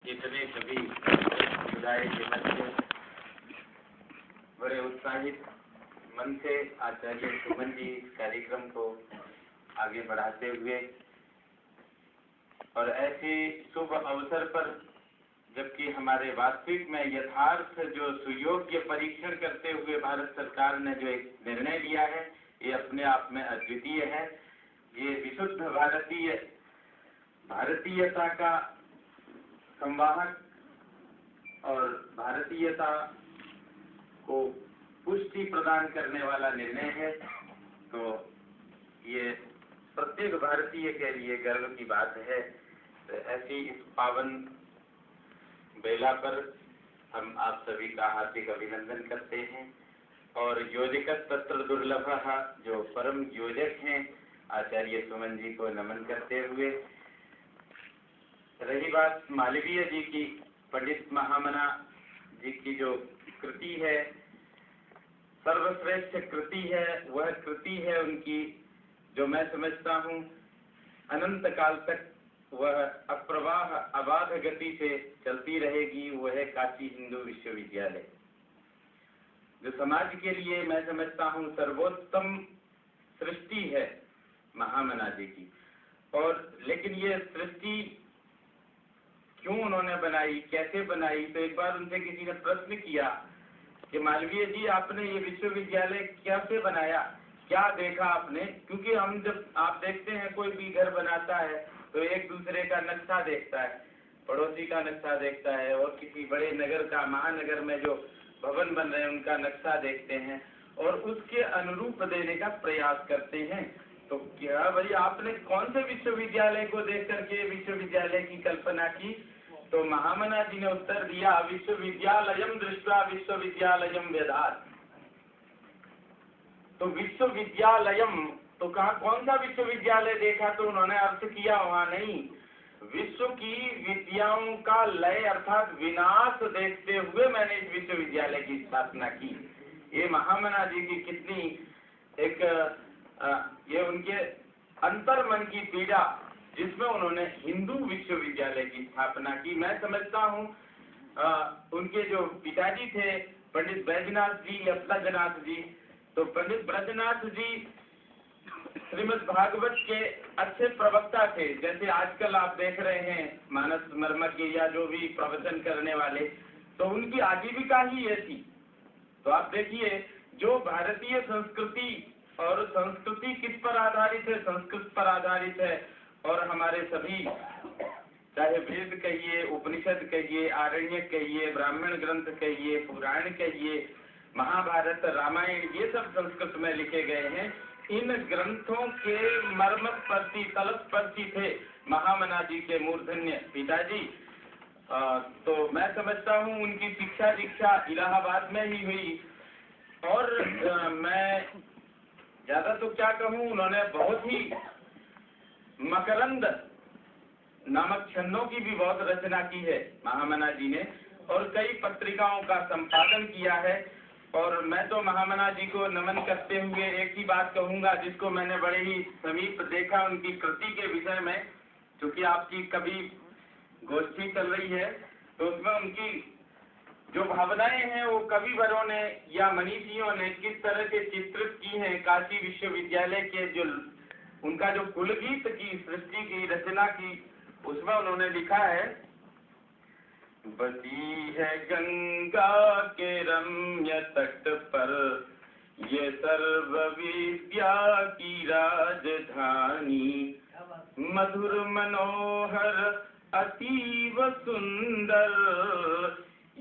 जितने सभी समुदाय के बच्चे बड़े उत्साहित मन से आचार्य सुमन जी कार्यक्रम को आगे बढ़ाते हुए और ऐसे शुभ अवसर पर, जबकि हमारे वास्तविक में यथार्थ जो सुयोग्य परीक्षण करते हुए भारत सरकार ने जो एक निर्णय लिया है, ये अपने आप में अद्वितीय है। ये विशुद्ध भारतीयता का संवाहक और भारतीयता को पुष्टि प्रदान करने वाला निर्णय है। तो ये प्रत्येक भारतीय के लिए गर्व की बात है। तो ऐसी इस पावन बेला पर हम आप सभी का हार्दिक अभिनंदन करते हैं और योजकत तत्र दुर्लभः, जो परम योजक हैं, आचार्य सुमन जी को नमन करते हुए, रही बात मालवीय जी की, पंडित महामना जी की जो कृति है, सर्वश्रेष्ठ कृति है, वह कृति है उनकी जो मैं समझता हूँ अनंत काल तक वह अप्रवाह अबाध गति से चलती रहेगी। वह है काशी हिंदू विश्वविद्यालय, जो समाज के लिए मैं समझता हूँ सर्वोत्तम सृष्टि है महामना जी की। और लेकिन ये सृष्टि क्यों उन्होंने बनाई, कैसे बनाई? तो एक बार उनसे किसी ने प्रश्न किया कि मालवीय जी, आपने ये विश्वविद्यालय कैसे बनाया, क्या देखा आपने? क्योंकि हम जब आप देखते हैं कोई भी घर बनाता है तो एक दूसरे का नक्शा देखता है, पड़ोसी का नक्शा देखता है और किसी बड़े नगर का, महानगर में जो भवन बन रहे हैं उनका नक्शा देखते हैं और उसके अनुरूप देने का प्रयास करते हैं। तो क्या भाई आपने कौन से विश्वविद्यालय को देख करके विश्वविद्यालय की कल्पना की? तो महामना जी ने उत्तर दिया, विश्वविद्यालयम दृष्ट्वा विश्वविद्यालयम वेदात्। तो विश्वविद्यालयम तो कहा, कौन सा विश्वविद्यालय देखा? तो उन्होंने अर्थ किया वहां नहीं, विश्व की विद्याओं का लय अर्थात विनाश देखते हुए मैंने इस विश्वविद्यालय की स्थापना की। ये महामना जी की कितनी एक ये उनके अंतर्मन की पीड़ा, जिसमें उन्होंने हिंदू विश्वविद्यालय की स्थापना की। मैं समझता हूँ उनके जो पिताजी थे पंडित बैजनाथ जी या ब्रजनाथ जी, तो पंडित ब्रजनाथ जी श्रीमद् भागवत के अच्छे प्रवक्ता थे। जैसे आजकल आप देख रहे हैं मानस मर्मज्ञ या जो भी प्रवचन करने वाले, तो उनकी आजीविका ही ये थी। तो आप देखिए, जो भारतीय संस्कृति, और संस्कृति किस पर आधारित है? संस्कृत पर आधारित है। और हमारे सभी, चाहे वेद कहिए, उपनिषद कहिए, आरण्यक कहिए, ब्राह्मण ग्रंथ कहिए, पुराण कहिए, महाभारत, रामायण, ये सब संस्कृत में लिखे गए हैं। इन ग्रंथों के मर्मस्पर्शी, तलस्पर्शी थे महामना जी के मूर्धन्य पिताजी। तो मैं समझता हूँ उनकी शिक्षा दीक्षा इलाहाबाद में ही हुई। और मैं ज्यादा तो क्या कहूँ, उन्होंने बहुत ही मकरंद नामक छंदों की भी बहुत रचना की है महामना जी ने, और कई पत्रिकाओं का संपादन किया है। और मैं तो महामना जी को नमन करते हुए एक ही बात कहूंगा, जिसको मैंने बड़े ही समीप देखा उनकी कृति के विषय में। क्योंकि आपकी कभी गोष्ठी चल रही है तो उसमें उनकी जो भावनाएं हैं वो कविवरों ने या मनीषियों ने किस तरह के चित्रित की हैं काशी विश्वविद्यालय के, जो उनका जो कुलगीत की सृष्टि की रचना की, उसमें उन्होंने लिखा है, बसी है गंगा के रम्य तट पर ये सर्व विद्या की राजधानी, मधुर मनोहर अतीव सुंदर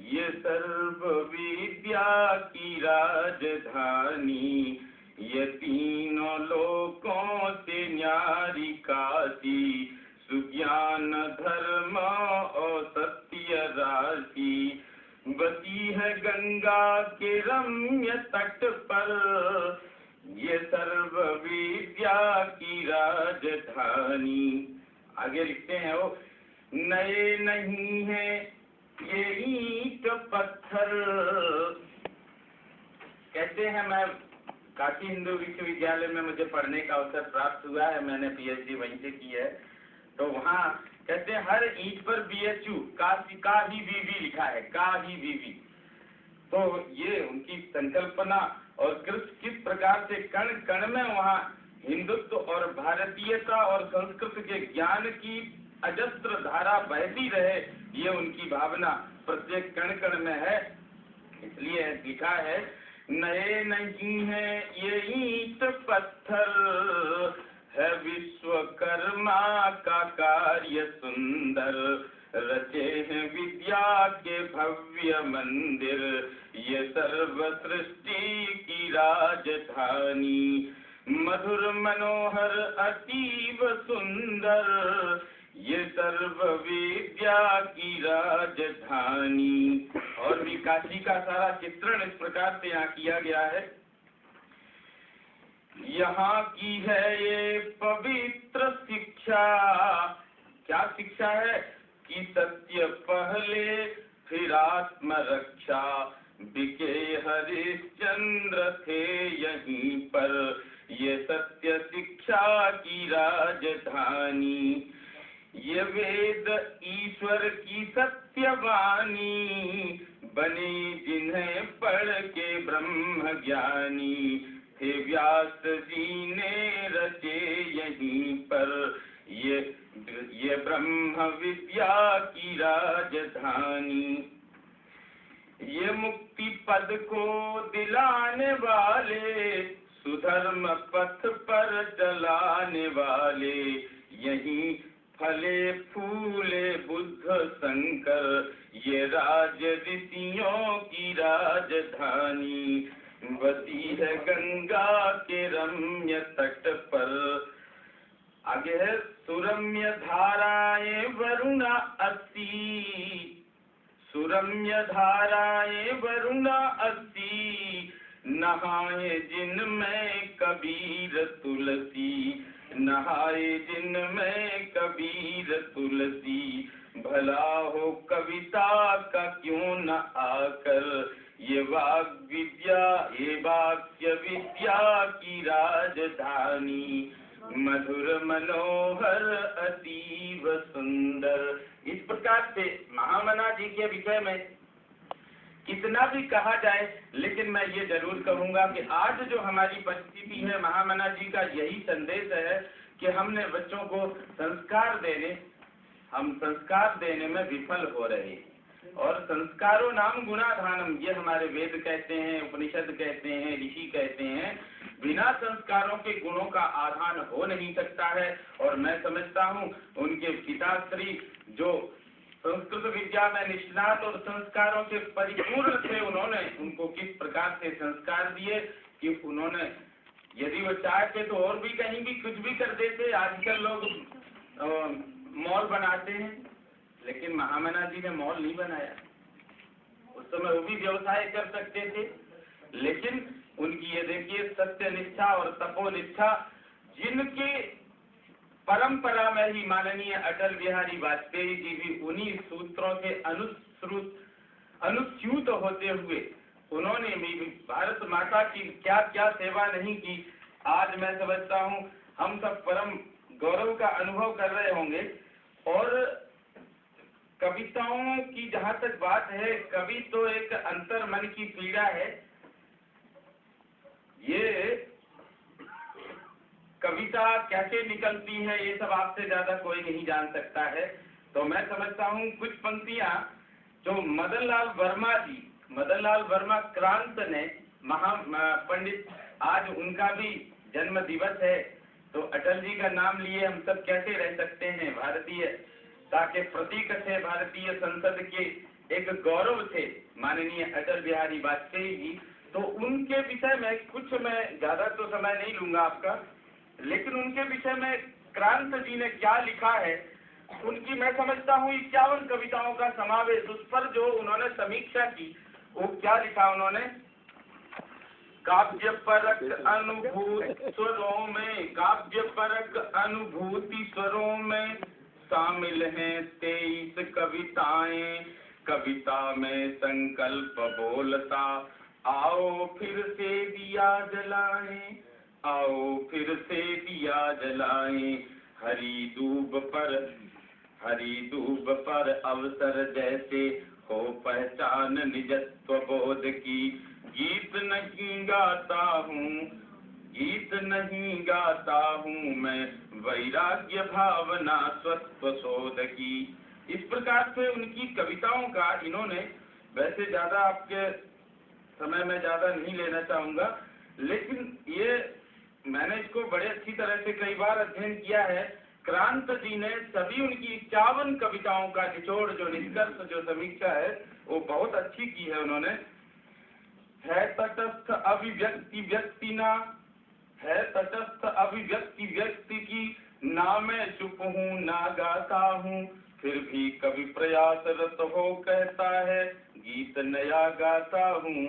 ये सर्व विद्या की राजधानी, ये तीनों लोकों से न्यारी काशी, सुज्ञान धर्म और सत्य राशि, बसी है गंगा के रम्य तट पर ये सर्व विद्या की राजधानी। आगे लिखते हैं वो, नए नहीं है ये ईंट पत्थर। कहते हैं, मैं काशी हिंदू विश्वविद्यालय में मुझे पढ़ने का अवसर प्राप्त हुआ है, मैंने पीएचडी वहीं से की है। तो वहाँ कहते हैं हर ईंट पर BHU का ही बीवी लिखा है, का ही बीवी। तो ये उनकी संकल्पना और किस प्रकार से कण कण में वहाँ हिंदुत्व और भारतीयता और संस्कृत के ज्ञान की अजस्त्र धारा बहती रहे, ये उनकी भावना प्रत्येक कण कण में है। इसलिए लिखा है, नए नहीं है ये ईंट पत्थर, है विश्वकर्मा का कार्य सुंदर, रचे हैं विद्या के भव्य मंदिर, ये सर्व सृष्टि की राजधानी, मधुर मनोहर अतीव सुंदर, ये सर्व विद्या की राजधानी। और भी काशी का सारा चित्रण इस प्रकार से यहाँ किया गया है। यहाँ की है ये पवित्र शिक्षा, क्या शिक्षा है कि सत्य पहले फिर आत्म रक्षा, बिके हरिश्चंद्र थे यहीं पर, ये सत्य शिक्षा की राजधानी, ये वेद ईश्वर की सत्यवाणी, बने जिन्हें पढ़ के ब्रह्म ज्ञानी, थे व्यास जी ने रचे यहीं पर, ये ब्रह्म विद्या की राजधानी, ये मुक्ति पद को दिलाने वाले, सुधर्म पथ पर चलाने वाले, यहीं फले फूले बुद्ध शंकर, ये राज ऋषियों की राजधानी, बसी है गंगा के रम्य तट पर। आगे है, सुरम्य धाराएं वरुणा अस्सी, सुरम्य धाराएं वरुणा अस्सी, नहाए जिनमें कबीर तुलसी, नहाए जिनमें कबीर तुलसी, भला हो कविता का क्यों न आकर, ये वाक्य विद्या की राजधानी, मधुर मनोहर अतीव सुंदर। इस प्रकार से महामना जी के विषय में कितना भी कहा जाए, लेकिन मैं ये जरूर कहूंगा कि आज जो हमारी परिस्थिति है, महामना जी का यही संदेश है कि हमने बच्चों को हम संस्कार देने में विफल हो रहे हैं। और संस्कारो नाम गुणाधानम, ये हमारे वेद कहते हैं, उपनिषद कहते हैं, ऋषि कहते हैं, बिना संस्कारों के गुणों का आधान हो नहीं सकता है। और मैं समझता हूँ उनके पिताश्री जो संस्कृत विद्या में निष्णात और संस्कारों से परिपूर्ण थे, उन्होंने उनको किस प्रकार से संस्कार दिए कि उन्होंने, यदि वो चाहते तो और भी कहीं भी कुछ भी कर देते। आजकल लोग मॉल बनाते हैं, लेकिन महामना जी ने मॉल नहीं बनाया। उस समय वो भी व्यवसाय कर सकते थे, लेकिन उनकी ये देखिए सत्यनिष्ठा और तपोनिष्ठा, जिनके परंपरा में ही माननीय अटल बिहारी वाजपेयी जी भी उन्हीं सूत्रों से अनुच्यूत होते हुए उन्होंने भी भारत माता की क्या क्या सेवा नहीं की। आज मैं समझता हूँ हम सब परम गौरव का अनुभव कर रहे होंगे। और कविताओं की जहाँ तक बात है, कवि तो एक अंतर मन की पीड़ा है। ये कविता कैसे निकलती है ये सब आपसे ज्यादा कोई नहीं जान सकता है। तो मैं समझता हूँ कुछ पंक्तियां जो मदनलाल वर्मा क्रांत ने पंडित, आज उनका भी जन्म दिवस है, तो अटल जी का नाम लिए हम सब कैसे रह सकते हैं। भारतीयता के प्रतीक थे, भारतीय संसद के एक गौरव थे माननीय अटल बिहारी वाजपेयी जी। तो उनके विषय में कुछ, मैं ज्यादा तो समय नहीं लूंगा आपका, लेकिन उनके विषय में क्रांत जी ने क्या लिखा है, उनकी मैं समझता हूँ 51 कविताओं का समावेश, उस पर जो उन्होंने समीक्षा की, वो क्या लिखा उन्होंने, काव्य परक अनुभूति स्वरों में, काव्य परक अनुभूति स्वरों में शामिल हैं 23 कविताएं, कविता में संकल्प बोलता, आओ फिर से दिया जलाएं, आओ फिर से दिया जलाएं, हरी दूब पर अवसर जैसे हो पहचान निजत्व बोध की। गीत नहीं गाता हूँ मैं वैराग्य भावना स्वत्व शोध की। इस प्रकार से उनकी कविताओं का इन्होंने, वैसे ज्यादा आपके समय में ज्यादा नहीं लेना चाहूंगा, लेकिन ये मैंने इसको बड़े अच्छी तरह से कई बार अध्ययन किया है। क्रांत जी ने सभी उनकी 51 कविताओं का निचोड़, जो निष्कर्ष, जो समीक्षा है, वो बहुत अच्छी की है उन्होंने। है तटस्थ अभिव्यक्ति व्यक्ति की, ना मैं चुप हूँ ना गाता हूँ, फिर भी कभी प्रयासरत हो कहता है गीत नया गाता हूँ।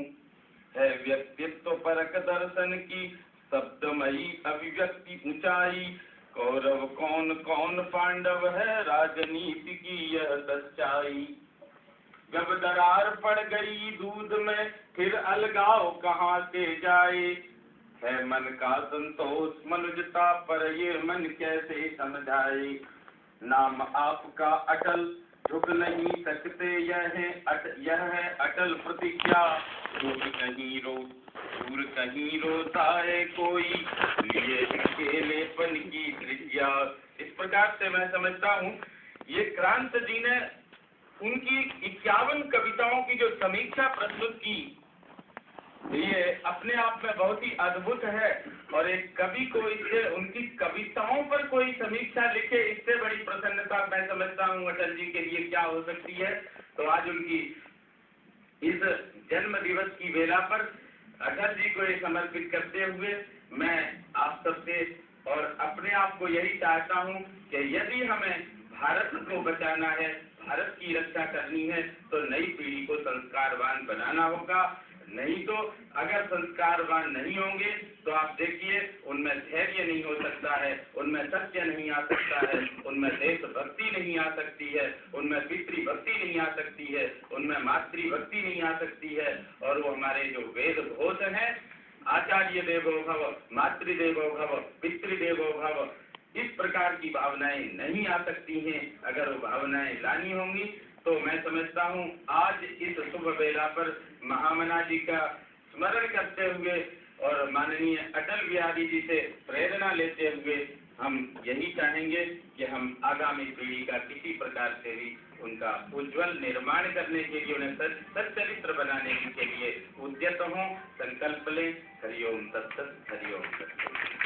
है व्यक्तित्व परक दर्शन की शब्दमयी अभिव्यक्ति ऊंचाई, कौरव कौन कौन पांडव है राजनीति की यह सच्चाई। जब दरार पड़ गई दूध में फिर अलगाव कहाँ से जाए, है मन का संतोष मनुजता पर ये मन कैसे समझाए। नाम आपका अटल झुक नहीं सकते, यह है अटल प्रतिज्ञा। दूर कहीं रोता है कोई, लिए अकेलेपन की तृष्णा। इस प्रकार से मैं समझता हूँ ये क्रांत जी ने उनकी 51 कविताओं की जो समीक्षा प्रस्तुत की, ये अपने आप में बहुत ही अद्भुत है। और एक कवि को इससे, उनकी कविताओं पर कोई समीक्षा लिखे, इससे बड़ी प्रसन्नता मैं समझता हूँ अटल जी के लिए क्या हो सकती है। तो आज उनकी इस जन्म दिवस की वेला पर अटल जी को ये समर्पित करते हुए मैं आप सबसे और अपने आप को यही चाहता हूँ कि यदि हमें भारत को बचाना है, भारत की रक्षा करनी है, तो नई पीढ़ी को संस्कारवान बनाना होगा। नहीं तो अगर संस्कारवान नहीं होंगे तो आप देखिए उनमें धैर्य नहीं हो सकता है, उनमें सत्य नहीं आ सकता है, उनमें देशभक्ति नहीं आ सकती है, उनमें पितृभक्ति नहीं आ सकती है, उनमें मातृभक्ति नहीं आ सकती है। और वो हमारे जो वेद घोष हैं, आचार्य देवो भव, मातृदेवो भव, पितृदेवो भव, इस प्रकार की भावनाएं नहीं आ सकती हैं। अगर वो भावनाएं लानी होंगी तो मैं समझता हूँ आज इस शुभ वेला पर महामना जी का स्मरण करते हुए और माननीय अटल बिहारी जी से प्रेरणा लेते हुए हम यही चाहेंगे कि हम आगामी पीढ़ी का किसी प्रकार से भी उनका उज्जवल निर्माण करने के लिए, उन्हें सच्चरित्र बनाने के लिए उद्यत हों, संकल्प लें। हरिओम तत्सत, हरिओम तत्सत।